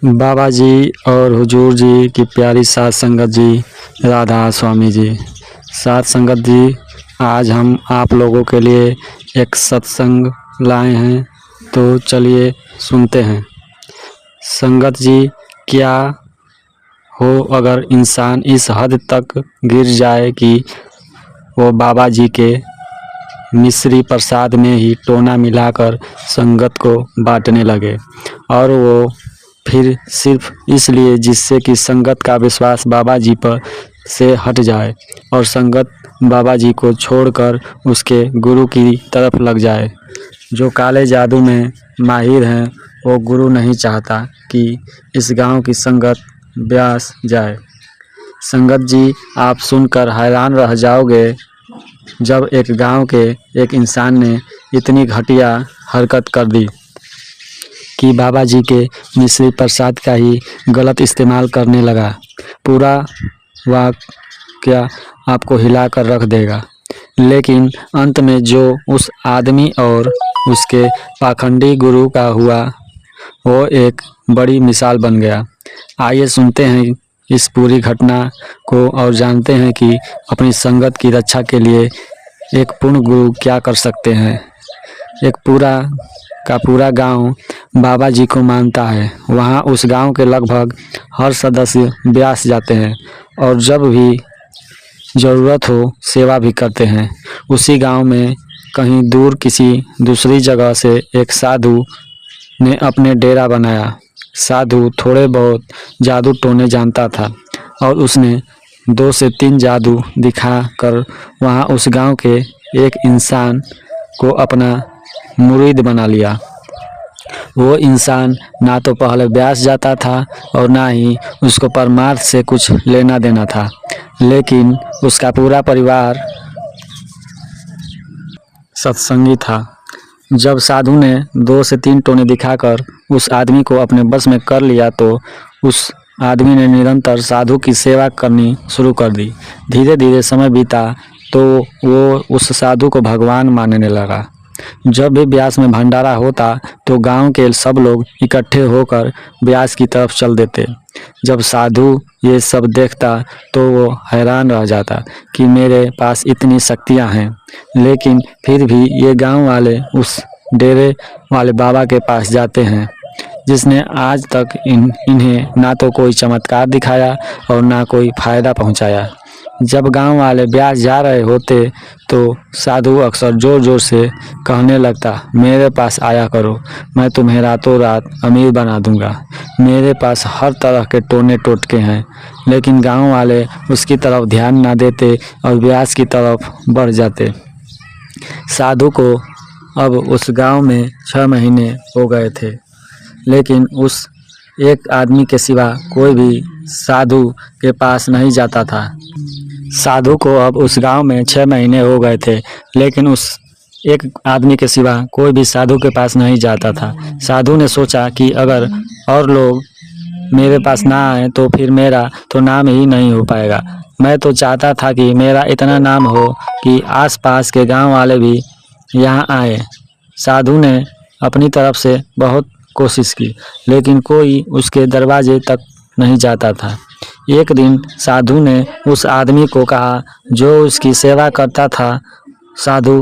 बाबा जी और हुजूर जी की प्यारी सात संगत जी, राधा स्वामी जी। सात संगत जी, आज हम आप लोगों के लिए एक सत्संग लाए हैं, तो चलिए सुनते हैं। संगत जी, क्या हो अगर इंसान इस हद तक गिर जाए कि वो बाबा जी के मिश्री प्रसाद में ही टोना मिलाकर संगत को बांटने लगे, और वो फिर सिर्फ इसलिए जिससे कि संगत का विश्वास बाबा जी पर से हट जाए और संगत बाबा जी को छोड़कर उसके गुरु की तरफ लग जाए। जो काले जादू में माहिर हैं, वो गुरु नहीं चाहता कि इस गांव की संगत ब्यास जाए। संगत जी, आप सुनकर हैरान रह जाओगे जब एक गांव के एक इंसान ने इतनी घटिया हरकत कर दी कि बाबा जी के मिश्री प्रसाद का ही गलत इस्तेमाल करने लगा। पूरा वाकया आपको हिलाकर रख देगा। लेकिन अंत में जो उस आदमी और उसके पाखंडी गुरु का हुआ, वो एक बड़ी मिसाल बन गया। आइए सुनते हैं इस पूरी घटना को और जानते हैं कि अपनी संगत की रक्षा के लिए एक पूर्ण गुरु क्या कर सकते हैं। एक पूरा गांव बाबा जी को मानता है। वहां उस गांव के लगभग हर सदस्य ब्यास जाते हैं और जब भी ज़रूरत हो सेवा भी करते हैं। उसी गांव में कहीं दूर किसी दूसरी जगह से एक साधु ने अपने डेरा बनाया। साधु थोड़े बहुत जादू टोने जानता था और उसने 2 से 3 जादू दिखा कर वहाँ उस गांव के एक इंसान को अपना मुरीद बना लिया। वो इंसान ना तो पहले ब्यास जाता था और ना ही उसको परमार्थ से कुछ लेना देना था, लेकिन उसका पूरा परिवार सत्संगी था। जब साधु ने 2 से 3 टोने दिखाकर उस आदमी को अपने बस में कर लिया तो उस आदमी ने निरंतर साधु की सेवा करनी शुरू कर दी। धीरे धीरे समय बीता तो वो उस साधु को भगवान मानने लगा। जब भी ब्यास में भंडारा होता तो गांव के सब लोग इकट्ठे होकर ब्यास की तरफ चल देते। जब साधु ये सब देखता तो वो हैरान रह जाता कि मेरे पास इतनी शक्तियां हैं, लेकिन फिर भी ये गांव वाले उस डेरे वाले बाबा के पास जाते हैं जिसने आज तक इन्हें ना तो कोई चमत्कार दिखाया और ना कोई फायदा पहुंचाया। जब गांव वाले ब्यास जा रहे होते तो साधु अक्सर जोर जोर से कहने लगता, मेरे पास आया करो, मैं तुम्हें रातों रात अमीर बना दूंगा। मेरे पास हर तरह के टोने टोटके हैं। लेकिन गांव वाले उसकी तरफ ध्यान ना देते और ब्यास की तरफ बढ़ जाते। साधु को अब उस गांव में 6 महीने हो गए थे, लेकिन उस एक आदमी के सिवा कोई भी साधु के पास नहीं जाता था। साधु को अब उस गांव में 6 महीने हो गए थे, लेकिन उस एक आदमी के सिवा कोई भी साधु के पास नहीं जाता था। साधु ने सोचा कि अगर और लोग मेरे पास ना आए तो फिर मेरा तो नाम ही नहीं हो पाएगा। मैं तो चाहता था कि मेरा इतना नाम हो कि आसपास के गांव वाले भी यहाँ आए। साधु ने अपनी तरफ से बहुत कोशिश की, लेकिन कोई उसके दरवाजे तक नहीं जाता था। एक दिन साधु ने उस आदमी को कहा जो उसकी सेवा करता था। साधु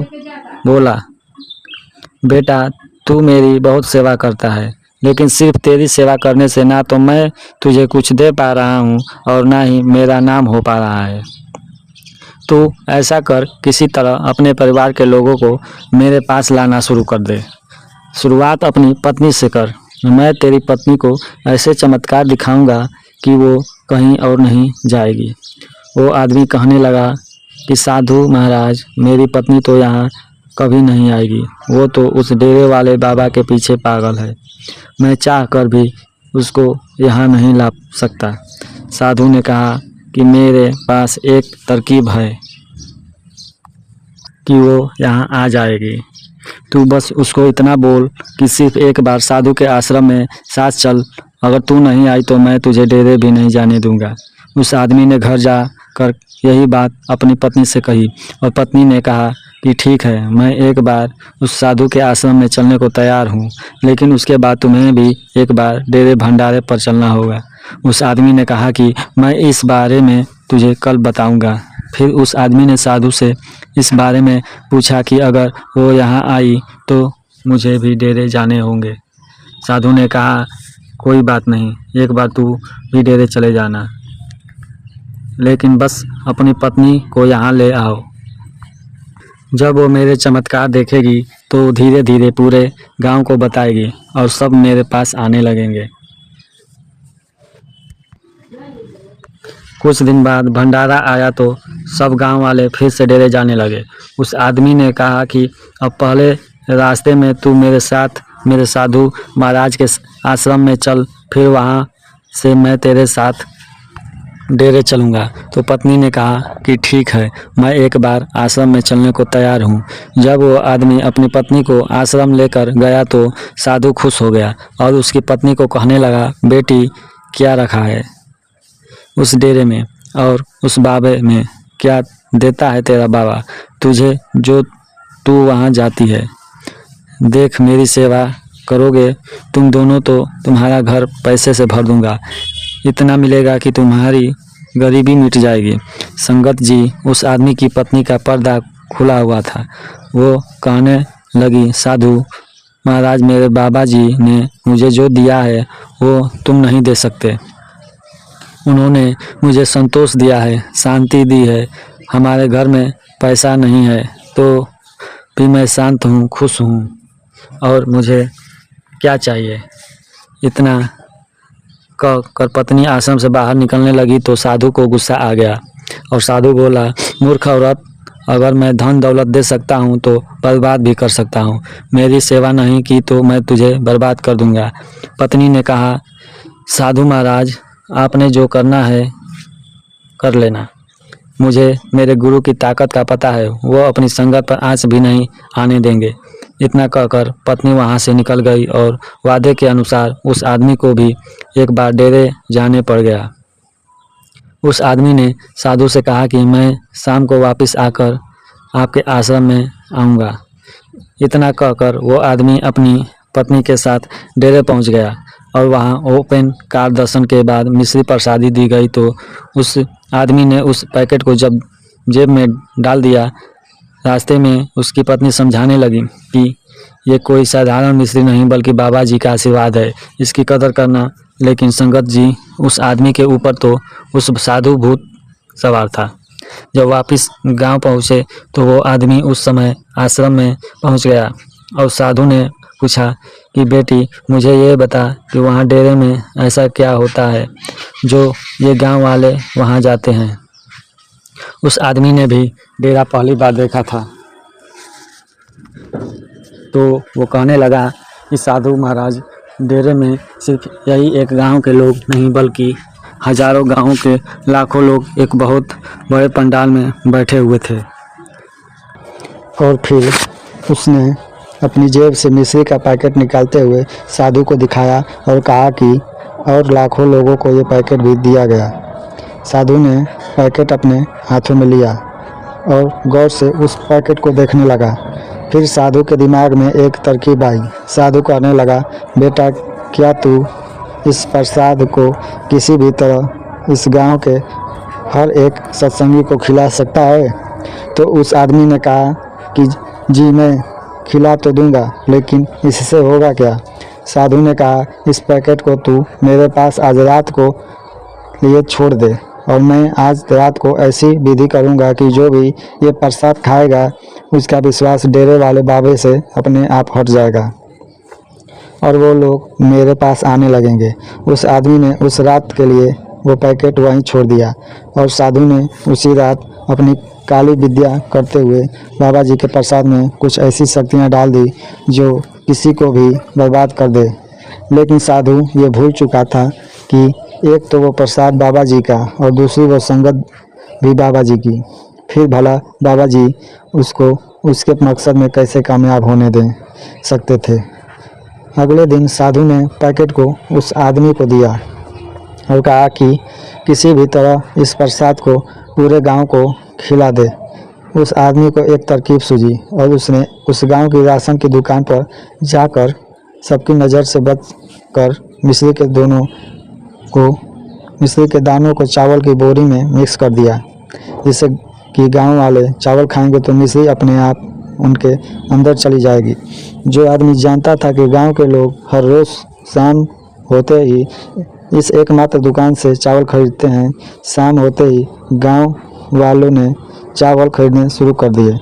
बोला, बेटा तू मेरी बहुत सेवा करता है, लेकिन सिर्फ तेरी सेवा करने से ना तो मैं तुझे कुछ दे पा रहा हूँ और ना ही मेरा नाम हो पा रहा है। तू ऐसा कर, किसी तरह अपने परिवार के लोगों को मेरे पास लाना शुरू कर दे। शुरुआत अपनी पत्नी से कर। मैं तेरी पत्नी को ऐसे चमत्कार दिखाऊंगा कि वो कहीं और नहीं जाएगी। वो आदमी कहने लगा कि साधु महाराज, मेरी पत्नी तो यहाँ कभी नहीं आएगी। वो तो उस डेरे वाले बाबा के पीछे पागल है। मैं चाह कर भी उसको यहाँ नहीं ला सकता। साधु ने कहा कि मेरे पास एक तरकीब है कि वो यहाँ आ जाएगी। तू बस उसको इतना बोल कि सिर्फ एक बार साधु के आश्रम में साथ चल। अगर तू नहीं आई तो मैं तुझे डेरे भी नहीं जाने दूंगा। उस आदमी ने घर जा कर यही बात अपनी पत्नी से कही और पत्नी ने कहा कि ठीक है, मैं एक बार उस साधु के आश्रम में चलने को तैयार हूँ, लेकिन उसके बाद तुम्हें भी एक बार डेरे भंडारे पर चलना होगा। उस आदमी ने कहा कि मैं इस बारे में तुझे कल बताऊंगा। फिर उस आदमी ने साधु से इस बारे में पूछा कि अगर वो यहाँ आई तो मुझे भी डेरे जाने होंगे। साधु ने कहा कोई बात नहीं, एक बार तू भी डेरे चले जाना, लेकिन बस अपनी पत्नी को यहाँ ले आओ। जब वो मेरे चमत्कार देखेगी तो धीरे धीरे पूरे गांव को बताएगी और सब मेरे पास आने लगेंगे। कुछ दिन बाद भंडारा आया तो सब गांव वाले फिर से डेरे जाने लगे। उस आदमी ने कहा कि अब पहले रास्ते में तू मेरे साथ मेरे साधु महाराज के आश्रम में चल, फिर वहां से मैं तेरे साथ डेरे चलूँगा। तो पत्नी ने कहा कि ठीक है, मैं एक बार आश्रम में चलने को तैयार हूँ। जब वो आदमी अपनी पत्नी को आश्रम लेकर गया तो साधु खुश हो गया और उसकी पत्नी को कहने लगा, बेटी क्या रखा है उस डेरे में और उस बाबे में, क्या देता है तेरा बाबा तुझे जो तू वहाँ जाती है? देख, मेरी सेवा करोगे तुम दोनों तो तुम्हारा घर पैसे से भर दूंगा, इतना मिलेगा कि तुम्हारी गरीबी मिट जाएगी। संगत जी, उस आदमी की पत्नी का पर्दा खुला हुआ था। वो कहने लगी, साधु महाराज, मेरे बाबा जी ने मुझे जो दिया है वो तुम नहीं दे सकते। उन्होंने मुझे संतोष दिया है, शांति दी है। हमारे घर में पैसा नहीं है तो भी मैं शांत हूँ, खुश हूँ, और मुझे क्या चाहिए। इतना कर पत्नी आश्रम से बाहर निकलने लगी तो साधु को गुस्सा आ गया और साधु बोला, मूर्ख औरत, अगर मैं धन दौलत दे सकता हूँ तो बर्बाद भी कर सकता हूँ। मेरी सेवा नहीं की तो मैं तुझे बर्बाद कर दूंगा। पत्नी ने कहा, साधु महाराज, आपने जो करना है कर लेना। मुझे मेरे गुरु की ताकत का पता है, वो अपनी संगत पर आंच भी नहीं आने देंगे। इतना कहकर पत्नी वहां से निकल गई और वादे के अनुसार उस आदमी को भी एक बार डेरे जाने पड़ गया। उस आदमी ने साधु से कहा कि मैं शाम को वापस आकर आपके आश्रम में आऊँगा। इतना कहकर वो आदमी अपनी पत्नी के साथ डेरे पहुंच गया और वहां ओपन कार दर्शन के बाद मिश्री प्रसादी दी गई तो उस आदमी ने उस पैकेट को जब जेब में डाल दिया। रास्ते में उसकी पत्नी समझाने लगी कि ये कोई साधारण मिश्री नहीं बल्कि बाबा जी का आशीर्वाद है, इसकी कदर करना। लेकिन संगत जी, उस आदमी के ऊपर तो उस साधु भूत सवार था। जब वापस गांव पहुंचे तो वो आदमी उस समय आश्रम में पहुंच गया और साधु ने पूछा कि बेटी, मुझे ये बता कि वहाँ डेरे में ऐसा क्या होता है जो ये गांव वाले वहाँ जाते हैं। उस आदमी ने भी डेरा पहली बार देखा था तो वो कहने लगा कि साधु महाराज, डेरे में सिर्फ यही एक गांव के लोग नहीं बल्कि हजारों गांवों के लाखों लोग एक बहुत बड़े पंडाल में बैठे हुए थे। और फिर उसने अपनी जेब से मिश्री का पैकेट निकालते हुए साधु को दिखाया और कहा कि और लाखों लोगों को ये पैकेट भी दिया गया। साधु ने पैकेट अपने हाथों में लिया और गौर से उस पैकेट को देखने लगा। फिर साधु के दिमाग में एक तरकीब आई। साधु कहने लगा, बेटा, क्या तू इस प्रसाद को किसी भी तरह इस गांव के हर एक सत्संगी को खिला सकता है? तो उस आदमी ने कहा कि जी, मैं खिला तो दूंगा, लेकिन इससे होगा क्या? साधु ने कहा, इस पैकेट को तू मेरे पास आज रात को लिए छोड़ दे और मैं आज रात को ऐसी विधि करूंगा कि जो भी ये प्रसाद खाएगा उसका विश्वास डेरे वाले बाबे से अपने आप हट जाएगा और वो लोग मेरे पास आने लगेंगे। उस आदमी ने उस रात के लिए वो पैकेट वहीं छोड़ दिया और साधु ने उसी रात अपनी काली विद्या करते हुए बाबा जी के प्रसाद में कुछ ऐसी शक्तियाँ डाल दी जो किसी को भी बर्बाद कर दे। लेकिन साधु ये भूल चुका था कि एक तो वो प्रसाद बाबा जी का और दूसरी वो संगत भी बाबा जी की। फिर भला बाबा जी उसको उसके मकसद में कैसे कामयाब होने दे सकते थे। अगले दिन साधु ने पैकेट को उस आदमी को दिया और कहा कि किसी भी तरह इस प्रसाद को पूरे गांव को खिला दे। उस आदमी को एक तरकीब सूझी और उसने उस गांव की राशन की दुकान पर जाकर सबकी नज़र से बच कर मिश्री के दानों को चावल की बोरी में मिक्स कर दिया, जिससे कि गांव वाले चावल खाएंगे तो मिश्री अपने आप उनके अंदर चली जाएगी। जो आदमी जानता था कि गांव के लोग हर रोज़ शाम होते ही इस एकमात्र दुकान से चावल खरीदते हैं, शाम होते ही गांव वालों ने चावल खरीदने शुरू कर दिए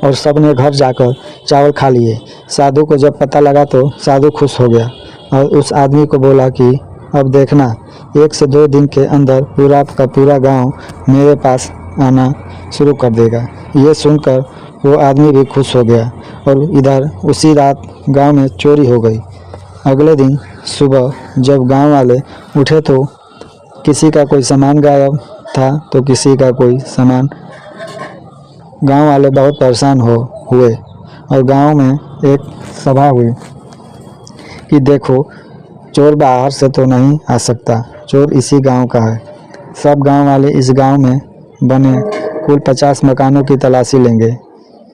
और सब ने घर जाकर चावल खा लिए। साधु को जब पता लगा तो साधु खुश हो गया और उस आदमी को बोला कि अब देखना, 1 से 2 दिन के अंदर पूरा का पूरा गांव मेरे पास आना शुरू कर देगा। ये सुनकर वो आदमी भी खुश हो गया और इधर उसी रात गांव में चोरी हो गई। अगले दिन सुबह जब गांव वाले उठे तो किसी का कोई सामान गायब था तो किसी का कोई सामान। गांव वाले बहुत परेशान हुए और गांव में एक सभा हुई कि देखो, चोर बाहर से तो नहीं आ सकता, चोर इसी गांव का है। सब गांव वाले इस गांव में बने कुल 50 मकानों की तलाशी लेंगे।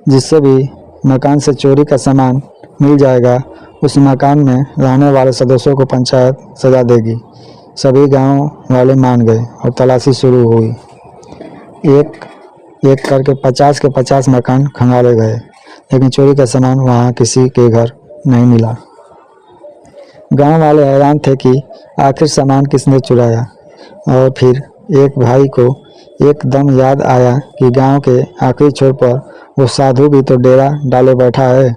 जिससे भी मकान से चोरी का सामान मिल जाएगा, उस मकान में रहने वाले सदस्यों को पंचायत सजा देगी। सभी गांव वाले मान गए और तलाशी शुरू हुई। एक एक करके 50 के 50 मकान खंगाले गए, लेकिन चोरी का सामान वहां किसी के घर नहीं मिला। गांव वाले हैरान थे कि आखिर सामान किसने चुराया। और फिर एक भाई को एकदम याद आया कि गांव के आखिरी छोर पर वो साधु भी तो डेरा डाले बैठा है,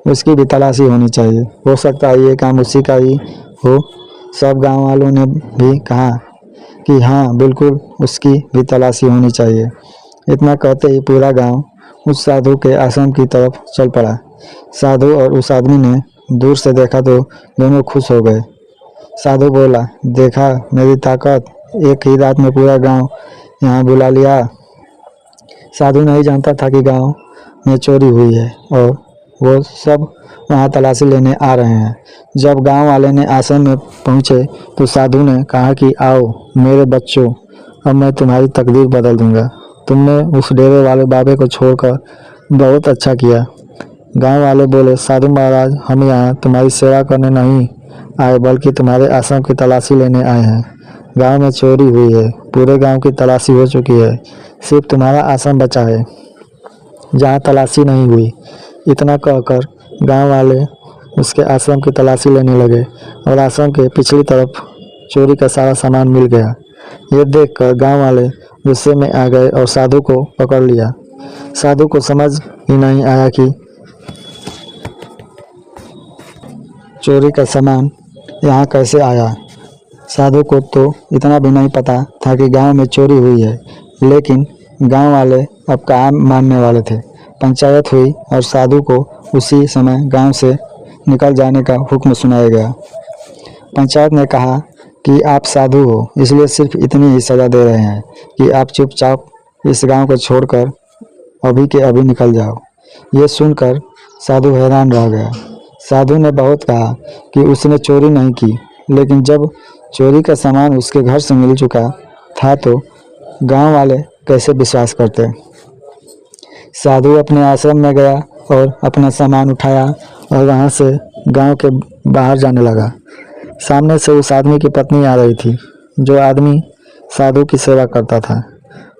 उसकी भी तलाशी होनी चाहिए। हो सकता है ये काम उसी का ही हो। सब गांव वालों ने भी कहा कि हाँ, बिल्कुल उसकी भी तलाशी होनी चाहिए। इतना कहते ही पूरा गांव उस साधु के आश्रम की तरफ चल पड़ा। साधु और उस आदमी ने दूर से देखा तो दोनों खुश हो गए। साधु बोला, देखा मेरी ताकत, एक ही रात में पूरा गांव यहाँ बुला लिया। साधु नहीं जानता था कि गांव में चोरी हुई है और वो सब वहाँ तलाशी लेने आ रहे हैं। जब गांव वाले ने आश्रम में पहुँचे तो साधु ने कहा कि आओ मेरे बच्चों, अब मैं तुम्हारी तकदीर बदल दूंगा। तुमने उस डेरे वाले बाबे को छोड़कर बहुत अच्छा किया। गांव वाले बोले, साधु महाराज, हम यहाँ तुम्हारी सेवा करने नहीं आए बल्कि तुम्हारे आश्रम की तलाशी लेने आए हैं। गांव में चोरी हुई है, पूरे गांव की तलाशी हो चुकी है, सिर्फ तुम्हारा आश्रम बचा है जहाँ तलाशी नहीं हुई। इतना कहकर गांव वाले उसके आश्रम की तलाशी लेने लगे और आश्रम के पिछली तरफ चोरी का सारा सामान मिल गया। ये देखकर गांव वाले गुस्से में आ गए और साधु को पकड़ लिया। साधु को समझ ही नहीं आया कि चोरी का सामान यहाँ कैसे आया। साधु को तो इतना भी नहीं पता था कि गांव में चोरी हुई है, लेकिन गांव वाले अब कहाँ मानने वाले थे। पंचायत हुई और साधु को उसी समय गांव से निकल जाने का हुक्म सुनाया गया। पंचायत ने कहा कि आप साधु हो, इसलिए सिर्फ इतनी ही सज़ा दे रहे हैं कि आप चुपचाप इस गांव को छोड़कर अभी के अभी निकल जाओ। ये सुनकर साधु हैरान रह गया। साधु ने बहुत कहा कि उसने चोरी नहीं की, लेकिन जब चोरी का सामान उसके घर से मिल चुका था तो गांव वाले कैसे विश्वास करते। साधु अपने आश्रम में गया और अपना सामान उठाया और वहां से गांव के बाहर जाने लगा। सामने से उस आदमी की पत्नी आ रही थी, जो आदमी साधु की सेवा करता था।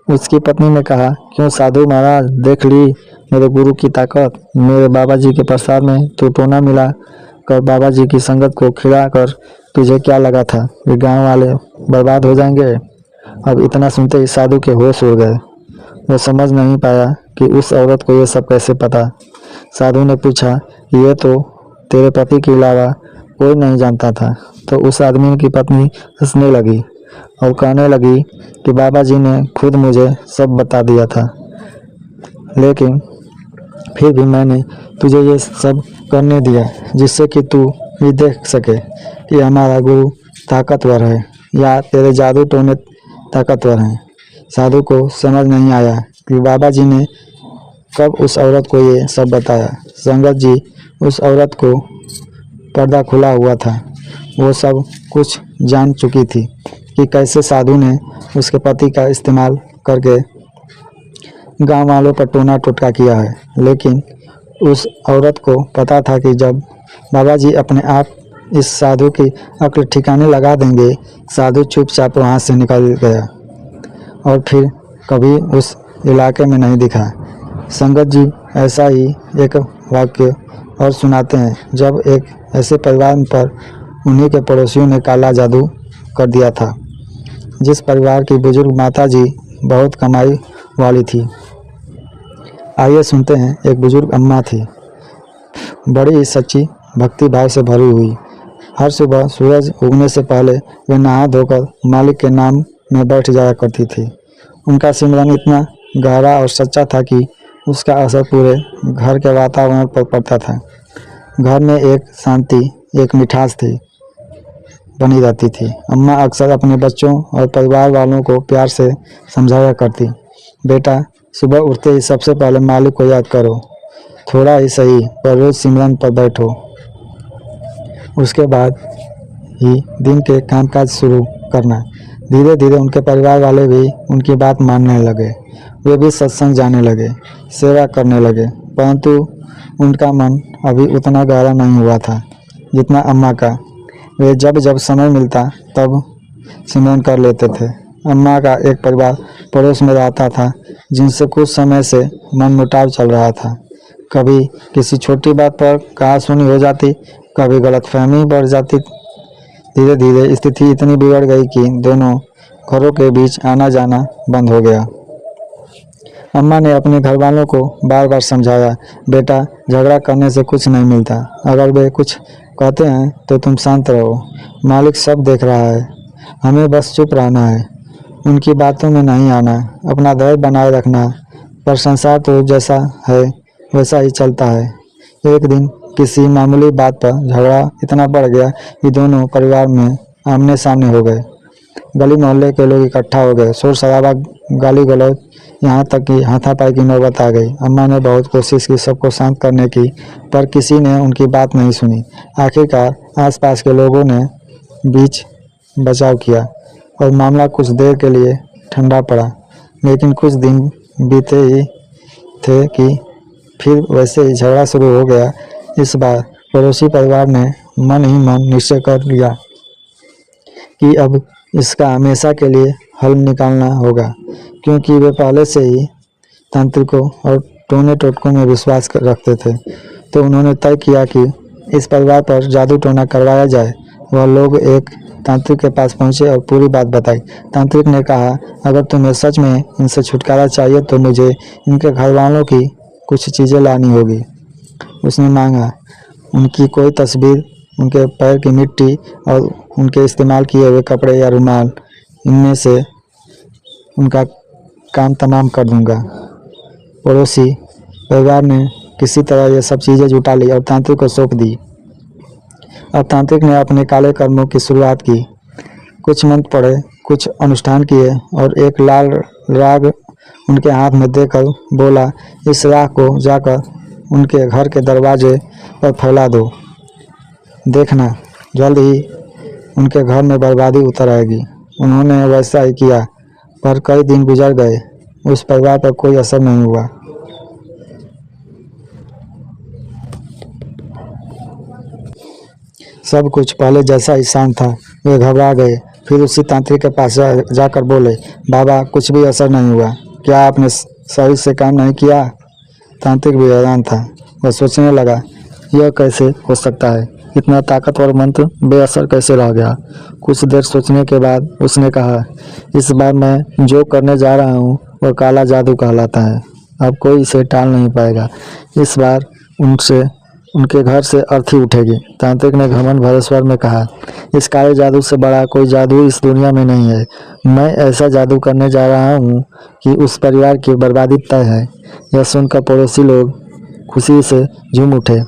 उसकी पत्नी ने कहा, क्यों साधु महाराज, देख ली मेरे गुरु की ताकत। मेरे बाबा जी के प्रसाद में तू टोना मिला कर बाबा जी की संगत को खिला कर तुझे क्या लगा था कि गांव वाले बर्बाद हो जाएंगे। अब इतना सुनते ही साधु के होश उड़ गए। वो समझ नहीं पाया कि उस औरत को ये सब कैसे पता। साधु ने पूछा, ये तो तेरे पति के अलावा कोई नहीं जानता था। तो उस आदमी की पत्नी हंसने लगी और कहने लगी कि बाबा जी ने खुद मुझे सब बता दिया था, लेकिन फिर भी मैंने तुझे ये सब करने दिया जिससे कि तू भी देख सके कि हमारा गुरु ताकतवर है या तेरे जादू टोने ताकतवर हैं। साधु को समझ नहीं आया कि बाबा जी ने कब उस औरत को ये सब बताया। संगत जी उस औरत को पर्दा खुला हुआ था, वो सब कुछ जान चुकी थी। कि कैसे साधु ने उसके पति का इस्तेमाल करके गांव वालों पर टोना टोटका किया है। लेकिन उस औरत को पता था कि जब बाबा जी अपने आप इस साधु की अक्ल ठिकाने लगा देंगे। साधु चुपचाप वहाँ से निकल गया और फिर कभी उस इलाके में नहीं दिखा। संगत जी ऐसा ही एक वाक्य और सुनाते हैं, जब एक ऐसे परिवार पर उन्हीं के पड़ोसियों ने काला जादू कर दिया था। जिस परिवार की बुजुर्ग माता जी बहुत कमाई वाली थी। आइए सुनते हैं। एक बुजुर्ग अम्मा थी, बड़ी ही सच्ची भक्ति भाव से भरी हुई। हर सुबह सूरज उगने से पहले वे नहा धोकर मालिक के नाम में बैठ जाया करती थी। उनका सिमरन इतना गहरा और सच्चा था कि उसका असर पूरे घर के वातावरण पर पड़ता था। घर में एक शांति, एक मिठास थी बनी रहती थी। अम्मा अक्सर अपने बच्चों और परिवार वालों को प्यार से समझाया करती, बेटा सुबह उठते ही सबसे पहले मालिक को याद करो, थोड़ा ही सही पर रोज सिमरन पर बैठो। उसके बाद ही दिन के कामकाज शुरू करना। धीरे धीरे उनके परिवार वाले भी उनकी बात मानने लगे। वे भी सत्संग जाने लगे, सेवा करने लगे, परंतु उनका मन अभी उतना गहरा नहीं हुआ था जितना अम्मा का। वे जब जब समय मिलता तब सिमरन कर लेते थे। अम्मा का एक परिवार पड़ोस में रहता था जिनसे कुछ समय से मनमुटाव चल रहा था। कभी किसी छोटी बात पर कहासुनी हो जाती, कभी गलतफहमी बढ़ जाती। धीरे धीरे स्थिति इतनी बिगड़ गई कि दोनों घरों के बीच आना जाना बंद हो गया। अम्मा ने अपने घर वालों को बार बार समझाया, बेटा झगड़ा करने से कुछ नहीं मिलता। अगर वे कुछ कहते हैं तो तुम शांत रहो, मालिक सब देख रहा है, हमें बस चुप रहना है, उनकी बातों में नहीं आना, अपना धैर्य बनाए रखना। पर संसार तो जैसा है वैसा ही चलता है। एक दिन किसी मामूली बात पर झगड़ा इतना बढ़ गया कि दोनों परिवार में आमने सामने हो गए। गली मोहल्ले के लोग इकट्ठा हो गए, शोर शराबा, गाली गलौज, यहाँ तक कि हाथापाई की नौबत आ गई। अम्मा ने बहुत कोशिश की सबको शांत करने की, पर किसी ने उनकी बात नहीं सुनी। आखिरकार आसपास के लोगों ने बीच बचाव किया और मामला कुछ देर के लिए ठंडा पड़ा। लेकिन कुछ दिन बीते ही थे कि फिर वैसे ही झगड़ा शुरू हो गया। इस बार पड़ोसी परिवार ने मन ही मन निश्चय कर लिया कि अब इसका हमेशा के लिए हल निकालना होगा, क्योंकि वे पहले से ही तांत्रिकों और टोने टोटकों में विश्वास रखते थे। तो उन्होंने तय किया कि इस परिवार पर जादू टोना करवाया जाए। वह लोग एक तांत्रिक के पास पहुंचे और पूरी बात बताई। तांत्रिक ने कहा, अगर तुम्हें सच में इनसे छुटकारा चाहिए तो मुझे इनके घर वालों की कुछ चीज़ें लानी होगी। उसने मांगा, उनकी कोई तस्वीर, उनके पैर की मिट्टी और उनके इस्तेमाल किए हुए कपड़े या रुमाल, इनमें से उनका काम तमाम कर दूंगा। पड़ोसी परिवार ने किसी तरह ये सब चीज़ें जुटा ली और तांत्रिक को सौंप दी। अब तांत्रिक ने अपने काले कर्मों की शुरुआत की। कुछ मंत्र पढ़े, कुछ अनुष्ठान किए और एक लाल राग उनके हाथ में देकर बोला, इस राग को जाकर उनके घर के दरवाजे पर फैला दो, देखना जल्द ही उनके घर में बर्बादी उतर आएगी। उन्होंने वैसा ही किया, पर कई दिन गुजर गए, उस परिवार पर कोई असर नहीं हुआ। सब कुछ पहले जैसा ही शांत था। वे घबरा गए, फिर उसी तांत्रिक के पास जाकर बोले, बाबा कुछ भी असर नहीं हुआ, क्या आपने सही से काम नहीं किया? तांत्रिक भी हैरान था। वह सोचने लगा, यह कैसे हो सकता है, इतना ताकतवर मंत्र बेअसर कैसे रह गया। कुछ देर सोचने के बाद उसने कहा, इस बार मैं जो करने जा रहा हूँ वह काला जादू कहलाता है। अब कोई इसे टाल नहीं पाएगा। इस बार उनके घर से अर्थी उठेगी। तांत्रिक ने घमंड भरे स्वर में कहा, इस काले जादू से बड़ा कोई जादू इस दुनिया में नहीं है। मैं ऐसा जादू करने जा रहा हूँ कि उस परिवार की बर्बादी तय है। यह सुनकर पड़ोसी लोग खुशी से झूम उठे।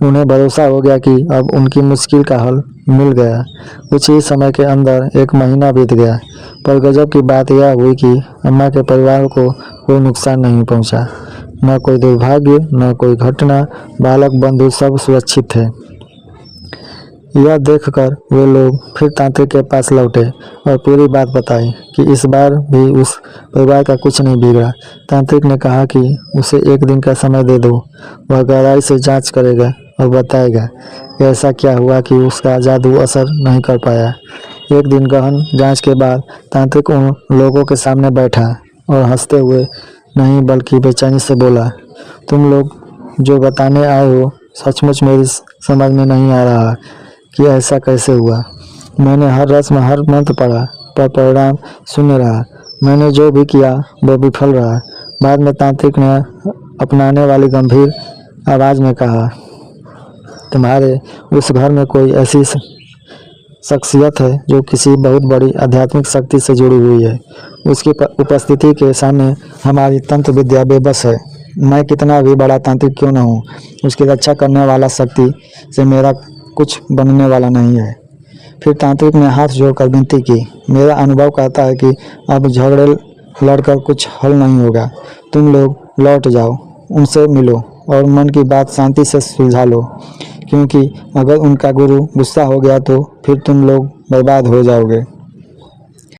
उन्हें भरोसा हो गया कि अब उनकी मुश्किल का हल मिल गया। कुछ ही समय के अंदर एक महीना बीत गया, पर गजब की बात यह हुई कि अम्मा के परिवार को कोई नुकसान नहीं पहुंचा। न कोई दुर्भाग्य, न कोई घटना, बालक बंधु सब सुरक्षित थे। यह देखकर वे लोग फिर तांत्रिक के पास लौटे और पूरी बात बताई कि इस बार भी उस परिवार का कुछ नहीं बिगड़ा। तांत्रिक ने कहा कि उसे 1 दिन का समय दे दो, वह गहराई से जांच करेगा और बताएगा कि ऐसा क्या हुआ कि उसका जादू असर नहीं कर पाया। 1 दिन गहन जांच के बाद तांत्रिक उन लोगों के सामने बैठा और हंसते हुए नहीं बल्कि बेचैनी से बोला, तुम लोग जो बताने आए हो सचमुच मेरी समझ में नहीं आ रहा कि ऐसा कैसे हुआ। मैंने हर रस्म हर मंत्र पढ़ा पर परिणाम शून्य रहा। मैंने जो भी किया वो विफल रहा। बाद में तांत्रिक ने अपनाने वाली गंभीर आवाज में कहा, तुम्हारे उस घर में कोई ऐसी शख्सियत है जो किसी बहुत बड़ी आध्यात्मिक शक्ति से जुड़ी हुई है। उसकी उपस्थिति के सामने हमारी तंत्र विद्या बेबस है। मैं कितना भी बड़ा तांत्रिक क्यों न हूँ, उसकी रक्षा करने वाला शक्ति से मेरा कुछ बनने वाला नहीं है। फिर तांत्रिक ने हाथ जोड़कर विनती की, मेरा अनुभव कहता है कि अब झगड़े लड़कर कुछ हल नहीं होगा। तुम लोग लौट जाओ, उनसे मिलो और मन की बात शांति से सुलझा लो, क्योंकि अगर उनका गुरु गुस्सा हो गया तो फिर तुम लोग बर्बाद हो जाओगे।